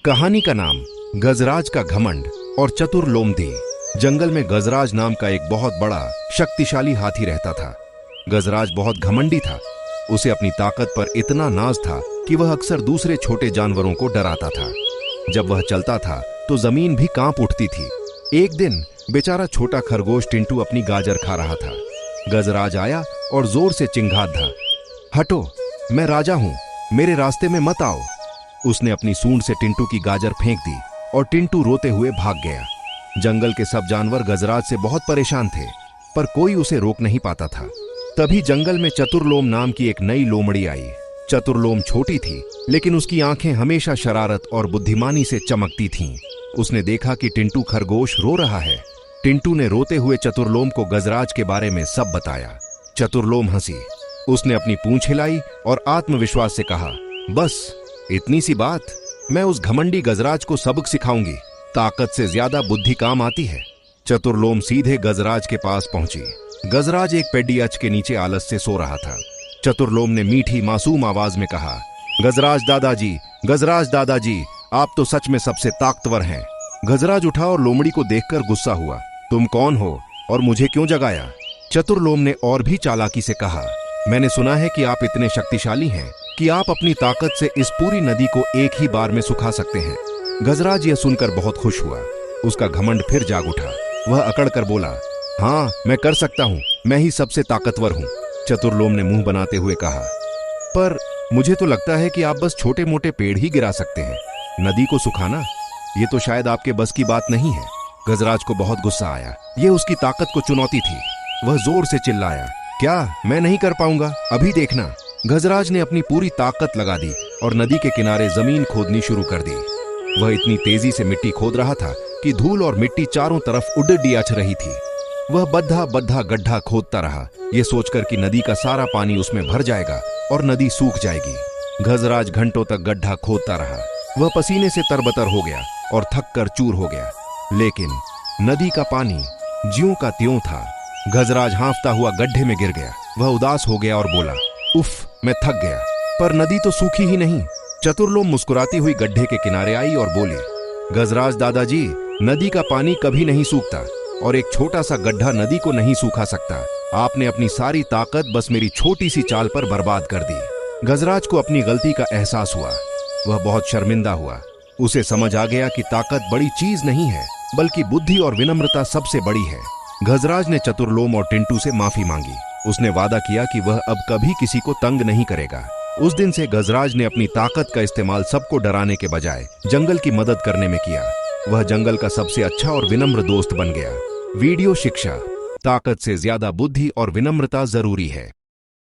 कहानी का नाम गजराज का घमंड और चतुर लोमड़ी। जंगल में गजराज नाम का एक बहुत बड़ा शक्तिशाली हाथी रहता था। गजराज बहुत घमंडी था। उसे अपनी ताकत पर इतना नाज था कि वह अक्सर दूसरे छोटे जानवरों को डराता था। जब वह चलता था तो जमीन भी कांप उठती थी। एक दिन बेचारा छोटा खरगोश टिंटू अपनी गाजर खा रहा था। गजराज आया और जोर से चिंघाड़ा, हटो, मैं राजा हूं, मेरे रास्ते में मत आओ। उसने अपनी सूंड से टिंटू की गाजर फेंक दी और टिंटू रोते हुए भाग गया। जंगल के सब जानवर गजराज से बहुत परेशान थे, पर कोई उसे रोक नहीं पाता था। तभी जंगल में चतुरलोम नाम की एक नई लोमड़ी आई। चतुरलोम छोटी थी, लेकिन उसकी आंखें हमेशा शरारत और बुद्धिमानी से चमकती थीं। उसने देखा कि टिंटू खरगोश रो रहा है। टिंटू ने रोते हुए चतुरलोम को गजराज के बारे में सब बताया। चतुरलोम हंसी। उसने अपनी पूंछ हिलाई और आत्मविश्वास से कहा, बस इतनी सी बात, मैं उस घमंडी गजराज को सबक सिखाऊंगी। ताकत से ज्यादा बुद्धि काम आती है। चतुरलोम सीधे गजराज के पास पहुंची। गजराज एक पेड़ियाच के नीचे आलस से सो रहा था। चतुरलोम ने मीठी मासूम आवाज में कहा, गजराज दादाजी, गजराज दादाजी, आप तो सच में सबसे ताकतवर हैं। गजराज उठा और लोमड़ी को देखकर गुस्सा हुआ। तुम कौन हो और मुझे क्यों जगाया? चतुरलोम ने और भी चालाकी से कहा, मैंने सुना है कि आप इतने शक्तिशाली हैं कि आप अपनी ताकत से इस पूरी नदी को एक ही बार में सुखा सकते हैं। गजराज यह सुनकर बहुत खुश हुआ। उसका घमंड फिर जाग उठा। वह अकड़ कर बोला, हाँ, मैं कर सकता हूं, मैं ही सबसे ताकतवर हूं। चतुरलोम ने मुंह बनाते हुए कहा, पर मुझे तो लगता है कि आप बस छोटे मोटे पेड़ ही गिरा सकते हैं। नदी को सुखाना, ये तो शायद आपके बस की बात नहीं है। गजराज को बहुत गुस्सा आया। ये उसकी ताकत को चुनौती थी। वह जोर से चिल्लाया, क्या मैं नहीं कर पाऊंगा? अभी देखना। गजराज ने अपनी पूरी ताकत लगा दी और नदी के किनारे जमीन खोदनी शुरू कर दी। वह इतनी तेजी से मिट्टी खोद रहा था कि धूल और मिट्टी चारों तरफ उड़ डियाच रही थी। वह बद्धा बद्धा गड्ढा खोदता रहा, ये सोचकर कि नदी का सारा पानी उसमें भर जाएगा और नदी सूख जाएगी। गजराज घंटों तक गड्ढा खोदता रहा। वह पसीने से तरबतर हो गया और थक कर चूर हो गया, लेकिन नदी का पानी ज्यों का त्यों था। गजराज हांफता हुआ गड्ढे में गिर गया। वह उदास हो गया और बोला, उफ, मैं थक गया, पर नदी तो सूखी ही नहीं। चतुरलोम मुस्कुराती हुई गड्ढे के किनारे आई और बोली, गजराज दादाजी, नदी का पानी कभी नहीं सूखता और एक छोटा सा गड्ढा नदी को नहीं सूखा सकता। आपने अपनी सारी ताकत बस मेरी छोटी सी चाल पर बर्बाद कर दी। गजराज को अपनी गलती का एहसास हुआ। वह बहुत शर्मिंदा हुआ। उसे समझ आ गया कि ताकत बड़ी चीज नहीं है, बल्कि बुद्धि और विनम्रता सबसे बड़ी है। गजराज ने चतुरलोम और टिंटू से माफी मांगी। उसने वादा किया कि वह अब कभी किसी को तंग नहीं करेगा। उस दिन से गजराज ने अपनी ताकत का इस्तेमाल सबको डराने के बजाय जंगल की मदद करने में किया। वह जंगल का सबसे अच्छा और विनम्र दोस्त बन गया। वीडियो शिक्षा: ताकत से ज्यादा बुद्धि और विनम्रता जरूरी है।